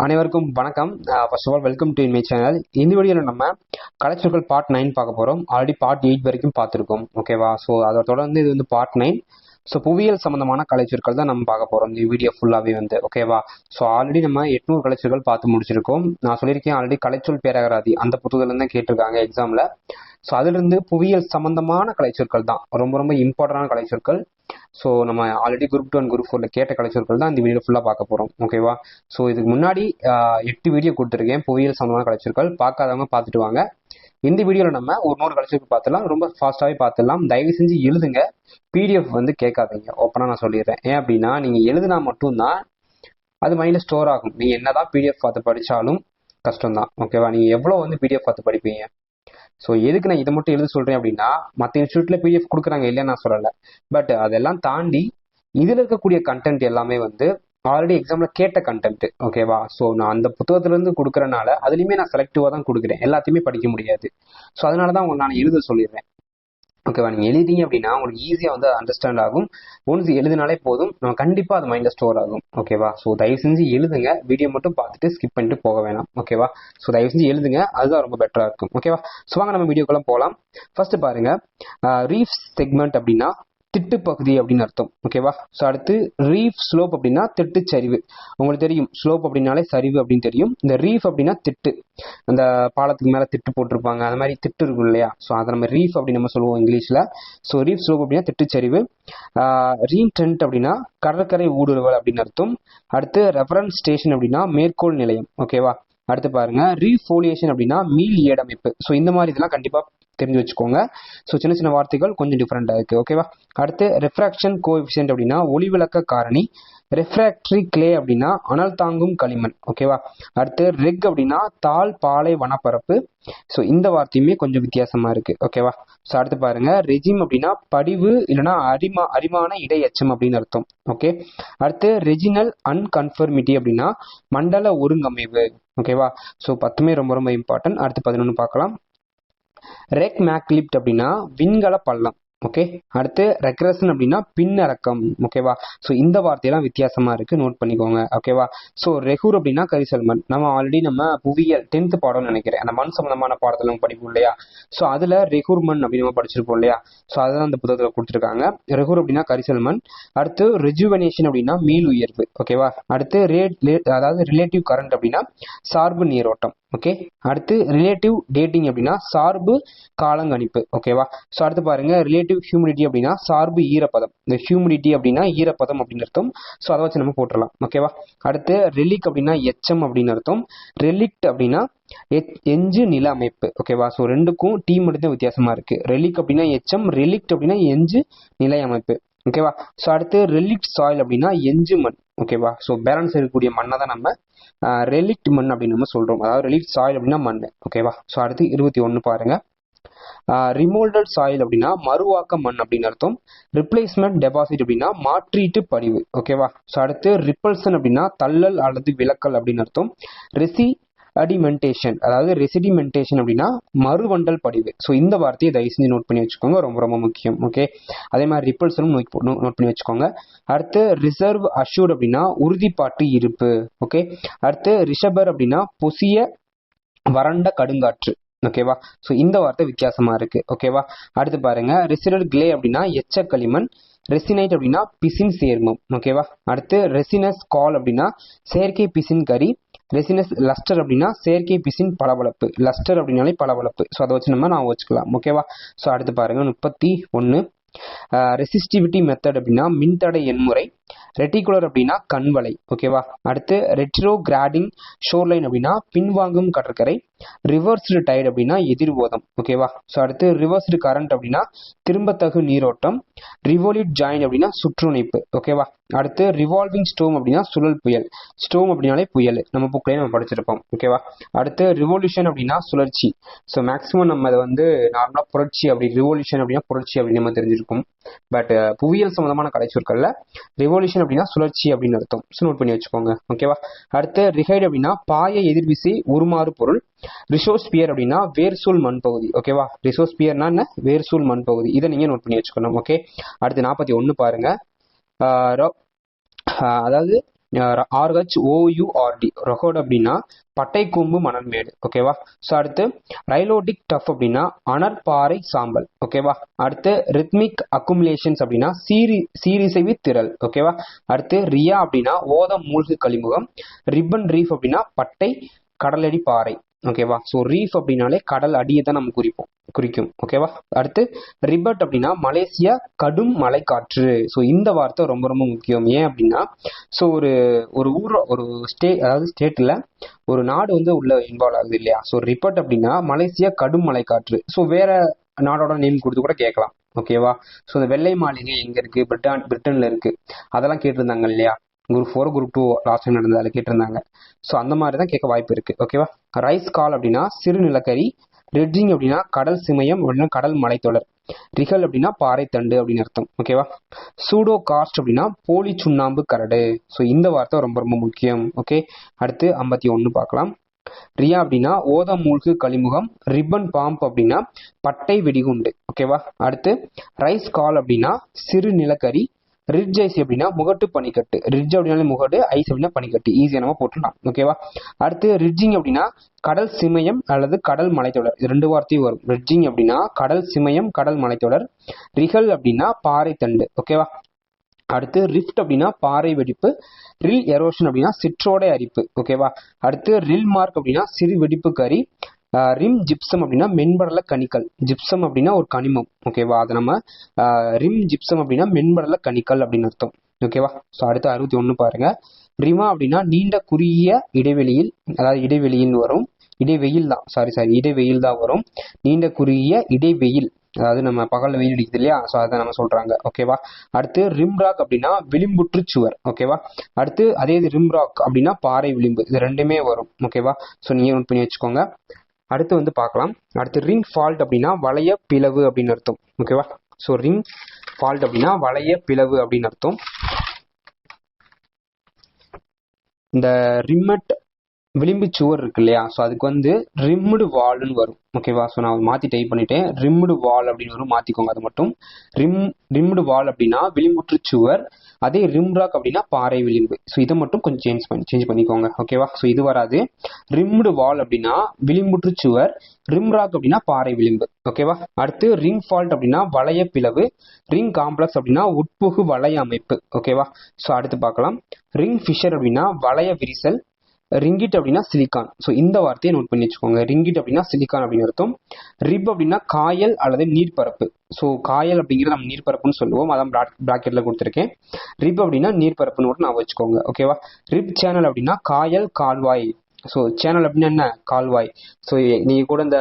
அனைவருக்கும் வணக்கம். First of all welcome to my channel. இந்த வீடியோவில் நம்ம கலைச்சொற்கள் பார்ட் 9 பார்க்க போகிறோம். ஆல்ரெடி பார்ட் 8 வரைக்கும் பார்த்துருக்கோம். ஓகேவா? ஸோ அதை தொடர்ந்து இது வந்து பார்ட் 9. ஸோ புவியியல் சம்பந்தமான கலைச்சொற்கள் தான் நம்ம பார்க்க போகிறோம் இந்த வீடியோ ஃபுல்லாகவே வந்து. ஓகேவா? ஸோ ஆல்ரெடி நம்ம 800 கலைச்சொற்கள் பார்த்து முடிச்சிருக்கோம். நான் சொல்லியிருக்கேன் ஆல்ரெடி கலைச்சொல் பேரகராதி அந்த புத்தகத்துலேருந்து தான் கேட்டிருக்காங்க எக்ஸாமில். ஸோ அதிலிருந்து புவியியல் சம்பந்தமான கலைச்சொற்கள் தான் ரொம்ப ரொம்ப இம்பார்ட்டண்டான கலைச்சொற்கள். ஸோ நம்ம ஆல்ரெடி குரூப் 2 அண்ட் குரூப் 4 கேட்ட கலைச்சொற்கள் தான் இந்த வீடியோ ஃபுல்லாக பார்க்க போகிறோம். ஓகேவா? ஸோ இதுக்கு முன்னாடி 8 வீடியோ கொடுத்துருக்கேன் புவியியல் சம்பந்தமான கலைச்சொற்கள். பார்க்காதவங்க பார்த்துட்டு வாங்க. இந்த வீடியோவில் நம்ம ஒரு 100 கலைச்சொற்கள் பார்த்துலாம். ரொம்ப ஃபாஸ்ட்டாகவே பார்த்துடலாம். தயவு செஞ்சு எழுதுங்க. பிடிஎஃப் வந்து கேட்காதீங்க. ஓப்பனாக நான் சொல்லிடுறேன். ஏன் அப்படின்னா நீங்கள் எழுதுனா மட்டும்தான் அது மைண்டில் ஸ்டோர் ஆகும். நீங்கள் என்னதான் பிடிஎஃப் பார்த்து படித்தாலும் கஷ்டம்தான். ஓகேவா? நீங்கள் எவ்வளோ வந்து பிடிஎஃப் பார்த்து படிப்பீங்க? ஸோ எதுக்கு நான் இதை மட்டும் எழுத சொல்கிறேன் அப்படின்னா, மற்ற இன்ஸ்டியூட்ல பிடிஎஃப் கொடுக்குறாங்க இல்லையா, நான் சொல்லலை. பட் அதெல்லாம் தாண்டி இதில் இருக்கக்கூடிய கண்டென்ட் எல்லாமே வந்து ஆல்ரெடி எக்ஸாமில் கேட்ட கண்டென்ட். ஓகேவா? ஸோ நான் அந்த புத்தகத்துலேருந்து கொடுக்குறனால அதுலேயுமே நான் செலக்டிவாக தான் கொடுக்குறேன். எல்லாத்தையுமே படிக்க முடியாது. ஸோ அதனால தான் உங்களுக்கு நான் எழுத சொல்லிடுறேன். ஓகேவா? நீங்கள் எழுதிங்க அப்படின்னா உங்களுக்கு ஈஸியாக வந்து அண்டர்ஸ்டாண்ட் ஆகும். ஒன்ஸ் எழுதினாலே போதும், நம்ம கண்டிப்பாக அது மைண்டில் ஸ்டோர் ஆகும். ஓகேவா? ஸோ தயவு செஞ்சு எழுதுங்க. வீடியோ மட்டும் பார்த்துட்டு ஸ்கிப் பண்ணிட்டு போக வேணாம். ஓகேவா? ஸோ தயவு செஞ்சு எழுதுங்க. அதுதான் ரொம்ப பெட்டராக இருக்கும். ஓகேவா? ஸோ வாங்க நம்ம வீடியோக்குள்ள போகலாம். ஃபர்ஸ்ட் பாருங்க, ரீஃப் செக்மெண்ட் அப்படின்னா திட்டு பகுதி அப்படின்னு அர்த்தம். ஓகேவா? ஸோ அடுத்து ரீஃப் ஸ்லோப் அப்படின்னா திட்டு சரிவு. உங்களுக்கு தெரியும் ஸ்லோப் அப்படின்னாலே சரிவு அப்படின்னு தெரியும். இந்த ரீஃப் அப்படின்னா திட்டு, அந்த பாலத்துக்கு மேலே திட்டு போட்டிருப்பாங்க, அந்த மாதிரி திட்டு இருக்கும் இல்லையா? ஸோ அதை நம்ம ரீஃப் அப்படின்னு நம்ம சொல்லுவோம் இங்கிலீஷில். ஸோ ரீஃப் ஸ்லோப் அப்படின்னா திட்டு சரிவு. ரீன்டென்ட் அப்படின்னா கடற்கரை ஊடுருவல் அப்படின்னு அர்த்தம். அடுத்து ரெஃபரன்ஸ் ஸ்டேஷன் அப்படின்னா மேற்கோள் நிலையம். ஓகேவா? அடுத்து பாருங்க, ரீஃபோலியேஷன் அப்படின்னா மீள் ஏடமைப்பு. ஸோ இந்த மாதிரி இதெல்லாம் கண்டிப்பாக தெரிஞ்சு வச்சுக்கோங்க. ஸோ சின்ன சின்ன வார்த்தைகள் கொஞ்சம் டிஃப்ரெண்டா இருக்கு. ஓகேவா? அடுத்து ரெஃப்ராக்ஷன் கோஎஃபிஷியன்ட் அப்படின்னா ஒளிவிளக்க காரணி. ரெஃப்ராக்டரி கிளே அப்படின்னா அனல் தாங்கும் களிமண். ஓகேவா? அடுத்து ரெக் அப்படின்னா தாழ் பாலை வனப்பரப்பு. ஸோ இந்த வார்த்தையுமே கொஞ்சம் வித்தியாசமா இருக்கு. ஓகேவா? ஸோ அடுத்து பாருங்க, ரெஜிம் அப்படின்னா படிவு இல்லைன்னா அரிமான இடையச்சம் அப்படின்னு அர்த்தம். ஓகே. அடுத்து ரெஜினல் அன்கன்ஃபர்மிட்டி அப்படின்னா மண்டல ஒருங்கமைவு. ஓகேவா? ஸோ 10மே ரொம்ப ரொம்ப இம்பார்ட்டன்ட். அடுத்து 11 பார்க்கலாம். ரெக் மேக்லிப்ட் அப்படின்னா விண்கல பள்ளம். ஓகே. அடுத்து ரெக்ரஷன் அப்படின்னா பின்னரக்கம். ஓகேவா? ஸோ இந்த வார்த்தையெல்லாம் வித்தியாசமா இருக்கு, நோட் பண்ணிக்கோங்க. ஓகேவா? ஸோ ரெகூர் அப்படின்னா கரிசல் மண். நம்ம ஆல்ரெடி நம்ம புவியியல் 10th பாடம்னு நினைக்கிறேன், அந்த மண் சம்பந்தமான பாடத்துல நம்ம படிப்போம் இல்லையா? ஸோ அதுல ரெகூர் மண் அப்படின்னு நம்ம படிச்சிருப்போம் இல்லையா? ஸோ அதுதான் அந்த புத்தகத்துல கொடுத்துருக்காங்க. ரெகூர் அப்படின்னா கரிசல் மண். அடுத்து ரெஜுவனேஷன் அப்படின்னா மீள் உயர்வு. ஓகேவா? அடுத்து அதாவது ரிலேட்டிவ் கரண்ட் அப்படின்னா சார்பு நீரோட்டம். ஓகே. அடுத்து ரிலேட்டிவ் டேட்டிங் அப்படின்னா சார்பு காலங்கணிப்பு. ஓகேவா? ஸோ அடுத்து பாருங்க, ரிலேட்டிவ் ஹியூமிடிட்டி அப்படின்னா சார்பு ஈரப்பதம். இந்த ஹியூமிடிட்டி அப்படின்னா ஈரப்பதம் அப்படின்னு அர்த்தம். ஸோ அதை வச்சு நம்ம போட்டுடலாம். ஓகேவா? அடுத்து ரெலிக் அப்படின்னா எச்சம் அப்படின்னு அர்த்தம். ரெலிக்ட் அப்படின்னா எஞ்சு நில அமைப்பு. ஓகேவா? ஸோ ரெண்டுக்கும் டீ மட்டும் தான் வித்தியாசமா இருக்கு. ரெலிக் அப்படின்னா எச்சம், ரெலிக்ட் அப்படின்னா எஞ்சு நிலை அமைப்பு. ஓகேவா? ஸோ அடுத்து ரெலிக்ட் சாயில் அப்படின்னா எஞ்சு மண். ஓகேவா? ஸோ பேலன்ஸ் இருக்கக்கூடிய மண்ணை தான் நம்ம ரெலிக்ட் மண் அப்படின்னு நம்ம சொல்றோம். அதாவது ரெலிக்ட் சாயில் அப்படின்னா மண். ஓகேவா? ஸோ அடுத்து 21 பாருங்க, ரிமோல்டட் சாயில் அப்படின்னா மறுவாக்க மண் அப்படின்னு அர்த்தம். ரிப்ளேஸ்மெண்ட் டெபாசிட் அப்படின்னா மாற்றீட்டு படிவு. ஓகேவா? ஸோ அடுத்து ரிப்பல்சன் அப்படின்னா தள்ளல் அல்லது விலக்கல் அப்படின்னு அர்த்தம். ரெசிடிமெண்டேஷன் அதாவது ரெசிடிமெண்டேஷன் அப்படின்னா மறுவண்டல் படிவு. ஸோ இந்த வார்த்தையை தயவு செஞ்சு நோட் பண்ணி வச்சுக்கோங்க, ரொம்ப ரொம்ப முக்கியம். ஓகே. அதே மாதிரி ரிப்பல்சனும் நோட் பண்ணி வச்சுக்கோங்க. அடுத்து ரிசர்வ் அஷ்யூர்ட் அப்படின்னா உறுதிப்பாட்டு இருப்பு. ஓகே. அடுத்து ரிஷபர் அப்படின்னா பொசிய வறண்ட கடுங்காற்று. ஓகேவா? ஸோ இந்த வார்த்தை வித்தியாசமா இருக்கு. ஓகேவா? அடுத்து பாருங்க, ரெசிடல் கிளே அப்படின்னா எச்ச களிமண். ரெசினைட் அப்படின்னா பிசின் சேர்மம். ஓகேவா? அடுத்து ரெசினஸ் கால் அப்படின்னா செயற்கை பிசின் கரி. ரெசினஸ் லஸ்டர் அப்படின்னா செயற்கை பிசின் பளபளப்பு. லஸ்டர் அப்படின்னாலே பளபளப்பு. ஸோ அதை வச்சு நம்ம வச்சுக்கலாம். ஓகேவா? ஸோ அடுத்து பாருங்க 31, ரெசிஸ்டிவிட்டி மெத்தட் அப்படின்னா மின்தடை எண்முறை. ரெட்டிகுலர் அப்படின்னா கண்வலை. ஓகேவா? அடுத்து ரெட்ரோகிராடிங் ஷோர்லைன் அப்படின்னா பின்வாங்கும் கடற்கரை. ரிவர்ஸ்டு டைட் அப்படின்னா எதிர்வோதம். ஓகேவா? ஸோ அடுத்து ரிவர்ஸ்டு கரண்ட் அப்படின்னா திரும்பத்தகு நீரோட்டம். ரிவோல்யூட் ஜாயின் அப்படின்னா சுற்றுணைப்பு. ஓகேவா? அடுத்து ரிவால்விங் ஸ்டோம் அப்படின்னா சுழல் புயல். ஸ்டோம் அப்படின்னாலே புயல், நம்ம புக்லேயே நம்ம படிச்சிருப்போம். ஓகேவா? அடுத்து ரிவோல்யூஷன் அப்படின்னா சுழற்சி. ஸோ மேக்ஸிமம் நம்ம அதை வந்து நார்மலாக புரட்சி அப்படி, ரிவோல்யூஷன் அப்படின்னா புரட்சி அப்படின்னு நம்ம தெரிஞ்சிருக்கும். பட் புவியியல் சம்பந்தமான கலைச்சொற்கள்ல ரிவோல்யூஷன் அப்படின்னா சுழற்சி அப்படின்னு அர்த்தம். ஸோ நோட் பண்ணி வச்சுக்கோங்க. ஓகேவா? அடுத்து ரிஹைட் அப்படின்னா பாய எதிர்விசை உருமாறு பொருள். ரிசோஸ்பியர் அப்படின்னா வேர்சூல் மண் பகுதி. ஓகேவா? ரிசோஸ்பியர்னா என்ன? வேர்சூல் மண் பகுதி. இதை நீங்க நோட் பண்ணி வச்சுக்கணும். ஓகே. அடுத்து 41 பாருங்க, அதாவது RHOURD ரொகோட் அப்படின்னா பட்டை கூம்பு மணல் மேடு. ஓகேவா. ஸோ அடுத்து ரைலோடிக் டஃப் அப்படின்னா அனற்பாறை சாம்பல். ஓகேவா. அடுத்து ரித்மிக் அக்குமுலேஷன்ஸ் அப்படின்னா சீரிசைவு திரள். ஓகேவா. அடுத்து ரியா அப்படின்னா ஓதம் மூழ்கு கழிமுகம். ரிப்பன் ரீஃப் அப்படின்னா பட்டை கடலடி பாறை. ஓகேவா. ஸோ ரீஃப் அப்படின்னாலே கடல் அடியை தான் நம்ம குறிக்கும். ஓகேவா. அடுத்து ரிபட் அப்படின்னா மலேசியா கடும் மழை காற்று. ஸோ இந்த வார்த்தை ரொம்ப ரொம்ப முக்கியம். ஏன் அப்படின்னா ஸோ ஒரு ஊர் ஒரு அதாவது ஸ்டேட்ல ஒரு நாடு வந்து உள்ள இன்வால்வ் ஆகுது இல்லையா. ஸோ ரிபட் அப்படின்னா மலேசியா கடும் மழை காற்று. ஸோ வேற நாடோட நேம் கொடுத்து கூட கேட்கலாம். ஓகேவா. ஸோ இந்த வெள்ளை மாளிகை எங்க இருக்கு, பிரிட்டன்ல இருக்கு, அதெல்லாம் கேட்டிருந்தாங்க இல்லையா. குரூப் 4 குரூப் 2 லாஸ்ட் டைம் நடந்தது, அதில் கேட்டிருந்தாங்க. ஸோ அந்த மாதிரி தான் கேட்க வாய்ப்பு இருக்கு. ஓகேவா. ரைஸ் கால் அப்படின்னா சிறு நிலக்கரி. ரெட்ஜிங் அப்படின்னா கடல் சிமயம் அப்படின்னா கடல் மலைத்தொடர். ரிகல் அப்படின்னா பாறை தண்டு அப்படின்னு அர்த்தம். ஓகேவா. சூடோ காஸ்ட் அப்படின்னா போலி சுண்ணாம்பு கரடு. ஸோ இந்த வார்த்தை ரொம்ப ரொம்ப முக்கியம். ஓகே. அடுத்து 51 பார்க்கலாம். ரியா அப்படின்னா ஓதம் மூழ்கு கழிமுகம். ரிப்பன் பாம்ப் அப்படின்னா பட்டை வெடிகுண்டு. ஓகேவா. அடுத்து ரைஸ் கால் அப்படின்னா சிறு நிலக்கரி. ரிட்ஜ் ஐஸ் அப்படின்னா முகட்டு பனிக்கட்டு. ரிட்ஜ் அப்படின்னாலே முகடு, ஐஸ் அப்படின்னா பனிக்கட்டு. ஈஸியா நம்ம போட்டுடலாம். ஓகேவா. அடுத்து ரிட்ஜிங் அப்படின்னா கடல் சிமயம் அல்லது கடல் மலைத்தொடர். இது 2 வார்த்தையும் வரும். ரிட்ஜிங் அப்படின்னா கடல் சிமயம் கடல் மலைத்தொடர். ரிகல் அப்படின்னா பாறை தண்டு. ஓகேவா. அடுத்து ரிஃப்ட் அப்படின்னா பாறை வெடிப்பு. ரில் எரோஷன் அப்படின்னா சிற்றோடை அரிப்பு. ஓகேவா. அடுத்து ரில் மார்க் அப்படின்னா சிறு வெடிப்பு கரி. ரிம் ஜிப்சம் அப்படின்னா மென்படல கனிக்கல். ஜிப்சம் அப்படின்னா ஒரு கனிமம். ஓகேவா. அது நம்ம ரிம் ஜிப்சம் அப்படின்னா மென்படல கனிக்கல் அப்படின்னு அர்த்தம். ஓகேவா. ஸோ அடுத்து 61 பாருங்க. ரிமா அப்படின்னா நீண்ட குறுகிய இடைவெளியில், அதாவது இடைவெளியில் வரும். இடைவெயில் தான் வரும். நீண்ட குறுகிய இடைவெயில், அதாவது நம்ம பகல்ல வெயில் அடிக்குது இல்லையா. ஸோ அதை நம்ம சொல்றாங்க. ஓகேவா. அடுத்து ரிம்ராக் அப்படின்னா விளிம்புற்று சுவர். ஓகேவா. அடுத்து அதே ரிம்ராக் அப்படின்னா பாறை விளிம்பு. இது 2மே வரும். ஓகேவா. ஸோ நீங்க நோட் பண்ணி வச்சுக்கோங்க. அடுத்து வந்து பார்க்கலாம். அடுத்து ரிங் ஃபால்ட் அப்படின்னா வளைய பிளவு அப்படின்னு அர்த்தம். ஓகேவா. ஸோ ரிங் ஃபால்ட் அப்படின்னா வளைய பிளவு அப்படின்னு அர்த்தம். இந்த ரிம்மட் விளிம்பு சுவர் இருக்கு இல்லையா. ஸோ அதுக்கு வந்து ரிம்டு வால்னு வரும். ஓகேவா. ஸோ நான் மாற்றி டைப் பண்ணிட்டேன். ரிம்டு வால் அப்படின்னு வரும், மாற்றிக்கோங்க. அது மட்டும் ரிம்டு வால் அப்படின்னா விளிம்புற்று சுவர். அதே ரிம்ராக் அப்படின்னா பாறை விளிம்பு. ஸோ இதை மட்டும் கொஞ்சம் சேஞ்ச் பண்ணிக்கோங்க. ஓகேவா. ஸோ இது வராது. ரிம்டு வால் அப்படின்னா விளிம்புற்று சுவர். ரிம்ராக் அப்படின்னா பாறை விளிம்பு. ஓகேவா. அடுத்து ரிங் ஃபால்ட் அப்படின்னா வளைய பிளவு. ரிங் காம்ப்ளெக்ஸ் அப்படின்னா உட்புகு வளைய அமைப்பு. ஓகேவா. ஸோ அடுத்து பார்க்கலாம். ரிங் ஃபிஷர் அப்படின்னா வளைய விரிசல். ரிங்கிட் அப்படின்னா சிலிக்கான். ஸோ இந்த வார்த்தையை நோட் பண்ணி வச்சுக்கோங்க. ரிங்கிட் அப்படின்னா சிலிக்கான் அப்படின்னு அர்த்தம். ரிப் அப்படின்னா காயல் அல்லது நீர்ப்பரப்பு. ஸோ காயல் அப்படிங்கிறது நம்ம நீர்ப்பரப்புன்னு சொல்லுவோம். அதான் பிராக்கெட்ல கொடுத்துருக்கேன். ரிப் அப்படின்னா நீர்ப்பரப்புன்னு கூட நான் வச்சுக்கோங்க. ஓகேவா. ரிப் சேனல் அப்படின்னா காயல் கால்வாய். ஸோ சேனல் அப்படின்னா என்ன, கால்வாய். ஸோ நீங்க கூட இந்த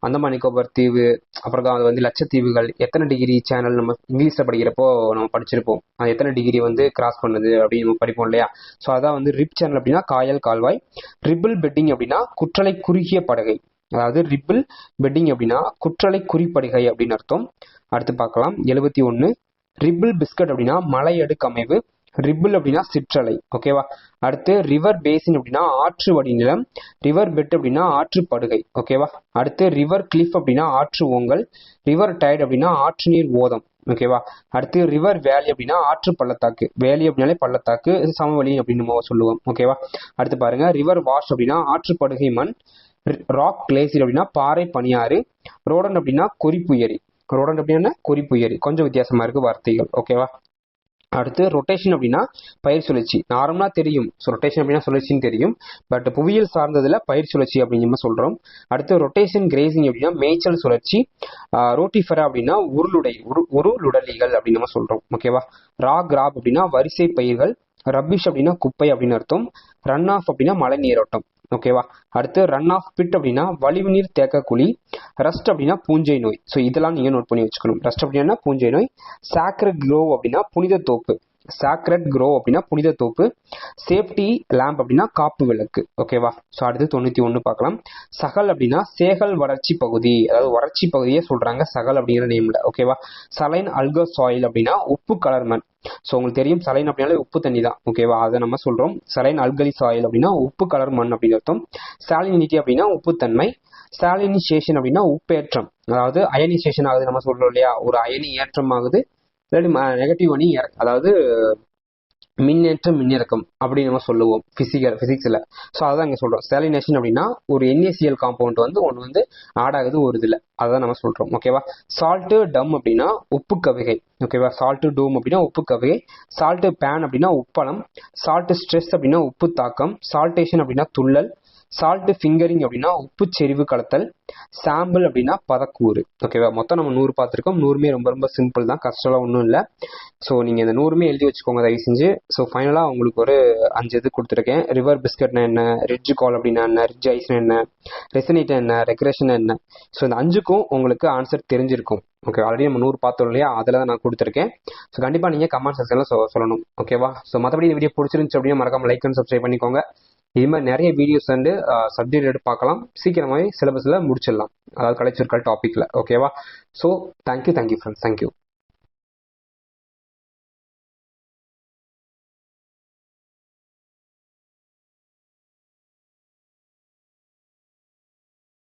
அந்தமான் நிக்கோபார் தீவு, அப்புறம் அது வந்து லட்சத்தீவுகள் எத்தனை டிகிரி சேனல் நம்ம இங்கிலீஷ்ல படிக்கிறப்போ நம்ம படிச்சிருப்போம். அது எத்தனை டிகிரி வந்து கிராஸ் பண்ணுது அப்படின்னு நம்ம படிப்போம் இல்லையா. ஸோ அதான் வந்து ரிப் சேனல் அப்படின்னா காயல் கால்வாய். ரிபிள் பெட்டிங் அப்படின்னா குற்றலை குறுகிய படகை. அதாவது ரிபிள் பெட்டிங் அப்படின்னா குற்றலை குறிப்படுகை அப்படின்னு அர்த்தம். அடுத்து பார்க்கலாம். 71 ரிபிள் பிஸ்கட் அப்படின்னா மலையடுக்கு அமைவு. ரிபிள் அப்படின்னா சிற்றலை. ஓகேவா. அடுத்து ரிவர் பேசின் அப்படின்னா ஆற்று வடிநிலம். ரிவர் பெட் அப்படின்னா ஆற்று படுகை. ஓகேவா. அடுத்து ரிவர் கிளிஃப் அப்படின்னா ஆற்று ஓங்கல். ரிவர் டைட் அப்படின்னா ஆற்று நீர் ஓதம். ஓகேவா. அடுத்து ரிவர் வேலி அப்படின்னா ஆற்று பள்ளத்தாக்கு. வேலி அப்படின்னாலே பள்ளத்தாக்கு, சமவெளி அப்படின்னு நம்ம சொல்லுவோம். ஓகேவா. அடுத்து பாருங்க. ரிவர் வாஷ் அப்படின்னா ஆற்று படுகை மண். ராக் கிளேசியர் அப்படின்னா பாறை பனியாறு. ரோடன் அப்படின்னா குறிப்புயரி. ரோடன் அப்படின்னா குறிப்புயரி. கொஞ்சம் வித்தியாசமா இருக்கு வார்த்தைகள். ஓகேவா. அடுத்து ரொட்டேஷன் அப்படின்னா பயிர் சுழற்சி. நார்மலா தெரியும் ரொட்டேஷன் அப்படின்னா சுழற்சின்னு தெரியும். பட் புவியியல் சார்ந்ததுல பயிர் சுழற்சி அப்படின்னு சொல்றோம். அடுத்து ரொட்டேஷன் கிரேசிங் அப்படின்னா மேய்ச்சல் சுழற்சி. ரோட்டிஃபரா அப்படின்னா உருளுடலிகள் அப்படின்னு நம்ம சொல்றோம். ஓகேவா. கிராப் அப்படின்னா வரிசை பயிர்கள். ரப்பிஷ் அப்படின்னா குப்பை அப்படின்னு அர்த்தம். ரன் ஆஃப் அப்படின்னா மழை நீரோட்டம். ஓகேவா. அடுத்து ரன் ஆஃப் பிட் அப்படின்னா வலிவு நீர் தேக்க குழி. ரஸ்ட் அப்படின்னா பூஞ்சை நோய். ஸோ இதெல்லாம் நீங்க நோட் பண்ணி வச்சுக்கணும். ரஸ்ட் அப்படின்னா பூஞ்சை நோய். சாக்ரட் க்ரோவ் அப்படின்னா புனித தோப்பு. சாக்ரட் க்ரோவ் அப்படின்னா புனித தோப்பு. சேஃப்டி லேம்ப் அப்படின்னா காப்பு விளக்கு. ஓகேவா. ஸோ அடுத்து 91 பார்க்கலாம். சகல் அப்படின்னா சேகல் வறட்சி பகுதி, அதாவது வறட்சி பகுதியே சொல்றாங்க சகல் அப்படிங்கிற நேம்ல. ஓகேவா. சலைன் அல்கோ சாயில் அப்படின்னா உப்பு கலர் மண். ஸோ உங்களுக்கு தெரியும் சலைன் அப்படின்னாலே உப்பு தண்ணி தான். ஓகேவா. அதை நம்ம சொல்றோம். சலைன் அல்கலி சாயில் அப்படின்னா உப்பு கலர் மண் அப்படின்னு அர்த்தம். சாலினிட்டி அப்படின்னா உப்புத்தன்மை. சாலினிசேஷன் அப்படின்னா உப்பேற்றம், அதாவது அயனிசேஷன் ஆகுது நம்ம சொல்றோம் இல்லையா. ஒரு அயனி ஏற்றம் ஆகுது, இல்லாட்டி நெகட்டிவ் அணி, அதாவது மின்னேற்றம் மின்னிறக்கம் அப்படின்னு நம்ம சொல்லுவோம் பிசிக்ஸ்ல. ஸோ அதான் இங்கே சொல்றோம். சேலினேஷன் அப்படின்னா ஒரு NaCl காம்பவுண்ட் வந்து ஒன்று வந்து ஆட் ஆகுது ஒரு இதில், அதான் நம்ம சொல்றோம். ஓகேவா. சால்ட்டு டம் அப்படின்னா உப்பு கவிகை. ஓகேவா. சால்ட்டு டூம் அப்படின்னா உப்பு கவிகை. சால்ட்டு பேன் அப்படின்னா உப்பளம். சால்ட்டு ஸ்ட்ரெஸ் அப்படின்னா உப்பு தாக்கம். சால்டேஷன் அப்படின்னா துள்ளல். சால்ட் ஃபிங்கரிங் அப்படின்னா உப்பு செறிவு கலத்தல். சாம்பிள் அப்படின்னா பதக்கூறு. ஓகேவா. மொத்தம் நம்ம 100 பார்த்துருக்கோம். 100மே ரொம்ப ரொம்ப சிம்பிள் தான், கஷ்டம்லாம் ஒன்றும் இல்லை. ஸோ நீங்கள் இந்த 100மே எழுதி வச்சுக்கோங்க தயவு செஞ்சு. ஸோ ஃபைனலாக உங்களுக்கு ஒரு 5 இது கொடுத்துருக்கேன். ரிவர் பிஸ்கட்னா என்ன, ரிட்ஜ் கால் அப்படின்னா என்ன, ரிட்ஜ் ஐஸ்னா என்ன, ரெசனேட் என்ன, ரெக்ரேஷன் என்ன. ஸோ இந்த 5க்கும் உங்களுக்கு ஆன்சர் தெரிஞ்சிருக்கும். ஓகே, ஆல்ரெடி நம்ம 100 பார்த்தோம் இல்லையா, அதில் தான் நான் கொடுத்துருக்கேன். ஸோ கண்டிப்பாக நீங்கள் கமெண்ட் செக்ஷனில் சொல்லணும். ஓகேவா. ஸோ மற்றபடி இந்த வீடியோ பிடிச்சிருந்துச்சு அப்படின்னா மறக்காம லைக் அண்ட் சப்ஸ்கிரைப் பண்ணிக்கோங்க. இது மாதிரி நிறைய வீடியோஸ் வந்து சப்ஜெக்ட் எடுத்து பார்க்கலாம். சீக்கிரமாகவே சிலபஸில் முடிச்சிடலாம், அதாவது கலைச்சொற்கள் டாப்பிக்கில். ஓகேவா. So thank you friends, thank you.